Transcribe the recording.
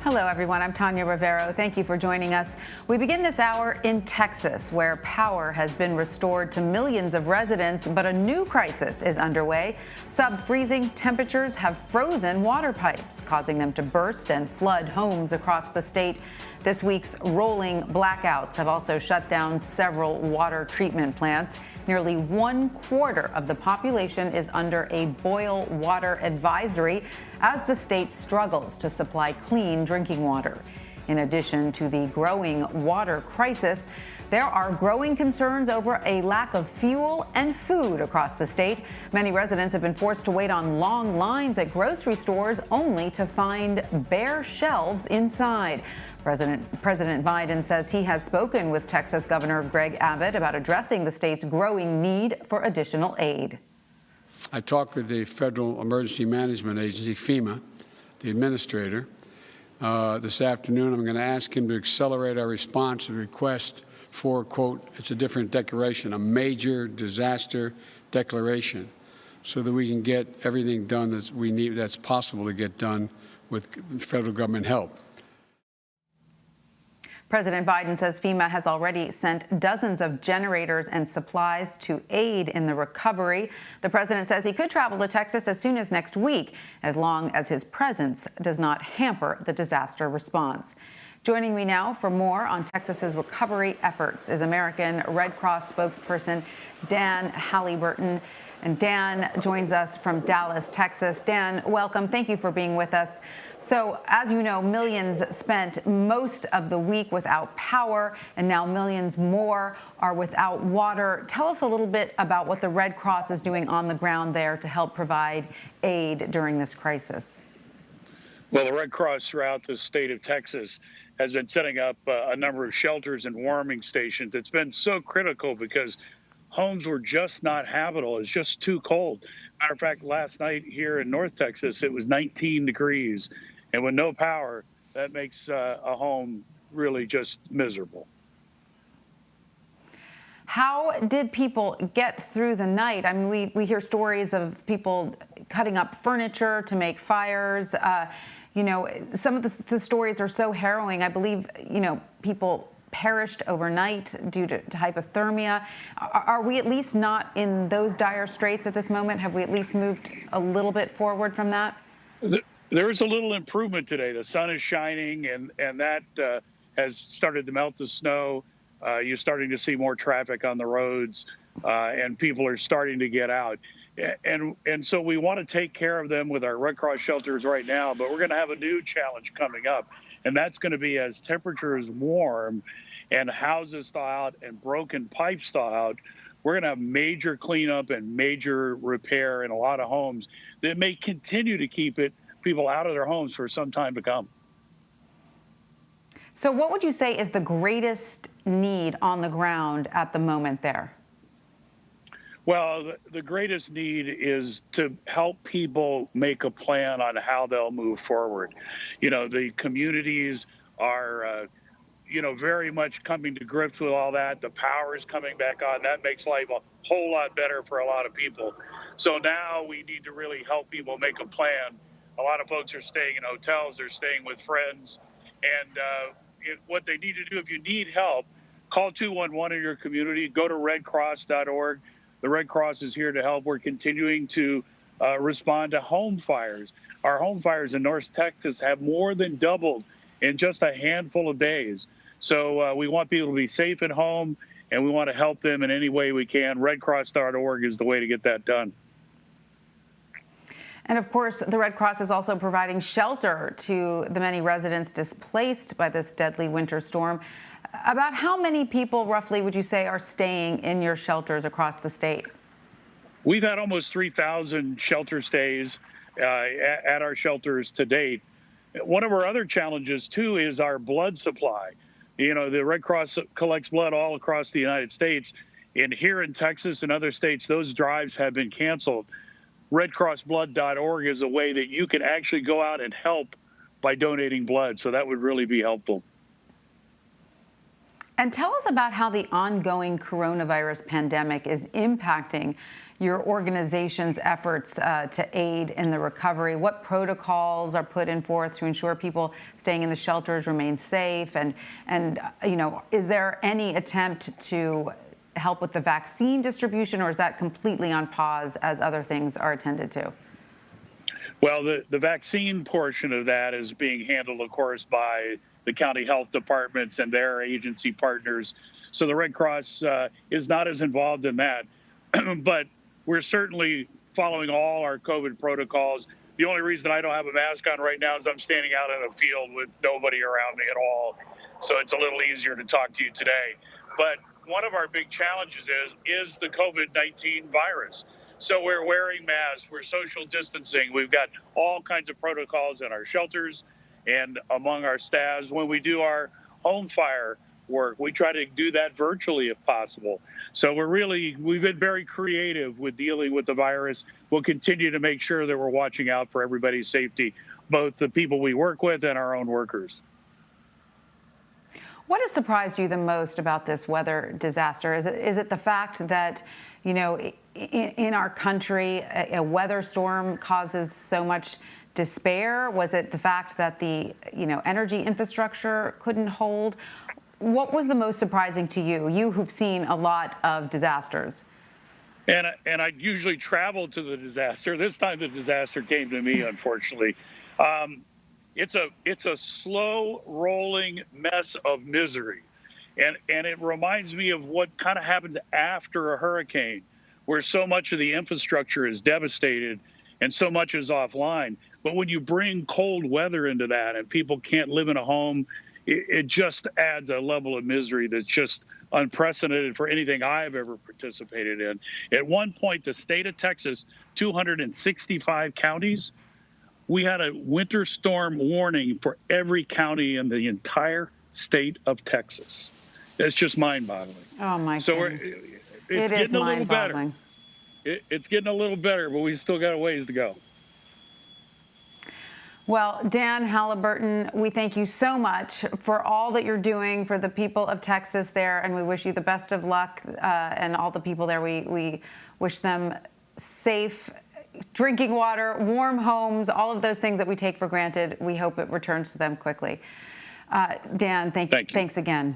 Hello, everyone. I'm Tanya Rivero. Thank you for joining us. We begin this hour in Texas, where power has been restored to millions of residents, but a new crisis is underway. Sub-freezing temperatures have frozen water pipes, causing them to burst and flood homes across the state. This week's rolling blackouts have also shut down several water treatment plants. Nearly 1/4 of the population is under a boil water advisory as the state struggles to supply clean drinking water. In addition to the growing water crisis, there are growing concerns over a lack of fuel and food across the state. Many residents have been forced to wait on long lines at grocery stores only to find bare shelves inside. President Biden says he has spoken with Texas Governor Greg Abbott about addressing the state's growing need for additional aid. I talked with the Federal Emergency Management Agency, FEMA, the administrator, this afternoon. I'm going to ask him to accelerate our response to the request for, quote, it's a different declaration, a major disaster declaration, so that we can get everything done that we need, that's possible to get done with federal government help. President Biden says FEMA has already sent dozens of generators and supplies to aid in the recovery. The president says he could travel to Texas as soon as next week, as long as his presence does not hamper the disaster response. Joining me now for more on Texas's recovery efforts is American Red Cross spokesperson Dan Halyburton. And Dan joins us from Dallas, Texas. Dan, welcome. Thank you for being with us. So, as you know, millions spent most of the week without power, and now millions more are without water. Tell us a little bit about what the Red Cross is doing on the ground there to help provide aid during this crisis. Well, the Red Cross throughout the state of Texas has been setting up a number of shelters and warming stations. It's been so critical because homes were just not habitable. It's just too cold. Matter of fact, last night here in North Texas, it was 19 degrees. And with no power, that makes a home really just miserable. How did people get through the night? I mean, we hear stories of people cutting up furniture to make fires. You know, some of the stories are so harrowing. I believe, you know, people perished overnight due to hypothermia. Are we at least not in those dire straits at this moment? Have we at least moved a little bit forward from that? There is a little improvement today. The sun is shining, and that has started to melt the snow. You're starting to see more traffic on the roads, and people are starting to get out. And so we want to take care of them with our Red Cross shelters right now, but we're going to have a new challenge coming up. And that's going to be as temperatures warm and houses thaw out and broken pipes thaw out, we're going to have major cleanup and major repair in a lot of homes that may continue to keep people out of their homes for some time to come. So what would you say is the greatest need on the ground at the moment there? Well, the greatest need is to help people make a plan on how they'll move forward. You know, the communities are, very much coming to grips with all that. The power is coming back on. That makes life a whole lot better for a lot of people. So now we need to really help people make a plan. A lot of folks are staying in hotels. They're staying with friends. And what they need to do, if you need help, call 211 in your community. Go to redcross.org. The Red Cross is here to help. We're continuing to respond to home fires. Our home fires in North Texas have more than doubled in just a handful of days. So we want people to be safe at home, and we want to help them in any way we can. Redcross.org is the way to get that done. And of course, the Red Cross is also providing shelter to the many residents displaced by this deadly winter storm. About how many people, roughly, would you say are staying in your shelters across the state? We've had almost 3,000 shelter stays at our shelters to date. One of our other challenges, too, is our blood supply. You know, the Red Cross collects blood all across the United States. And here in Texas and other states, those drives have been canceled. RedCrossBlood.org is a way that you can actually go out and help by donating blood. So that would really be helpful. And tell us about how the ongoing coronavirus pandemic is impacting your organization's efforts to aid in the recovery. What protocols are put in forth to ensure people staying in the shelters remain safe? And is there any attempt to help with the vaccine distribution, or is that completely on pause as other things are attended to? Well, the vaccine portion of that is being handled, of course, by the county health departments and their agency partners. So the Red Cross is not as involved in that. But we're certainly following all our COVID protocols. The only reason I don't have a mask on right now is I'm standing out in a field with nobody around me at all. So it's a little easier to talk to you today. But one of our big challenges is the COVID-19 virus. So we're wearing masks, we're social distancing, we've got all kinds of protocols in our shelters and among our staffs. When we do our home fire work, we try to do that virtually if possible. So we've been very creative with dealing with the virus. We'll continue to make sure that we're watching out for everybody's safety, both the people we work with and our own workers. What has surprised you the most about this weather disaster? Is it the fact that, in our country, a weather storm causes so much despair? Was it the fact that the, energy infrastructure couldn't hold? What was the most surprising to you? You who've seen a lot of disasters. And I usually travel to the disaster. This time the disaster came to me, unfortunately. It's a slow rolling mess of misery. And it reminds me of what kind of happens after a hurricane, where so much of the infrastructure is devastated and so much is offline. But when you bring cold weather into that and people can't live in a home, it just adds a level of misery that's just unprecedented for anything I've ever participated in. At one point, the state of Texas, 265 counties, we had a winter storm warning for every county in the entire state of Texas. It's just mind-boggling. Oh, my goodness. It's getting a little better. It's getting a little better, but we still got a ways to go. Well, Dan Halyburton, we thank you so much for all that you're doing for the people of Texas there, and we wish you the best of luck, and all the people there. We wish them safe drinking water, warm homes, all of those things that we take for granted. We hope it returns to them quickly. Dan, thanks again.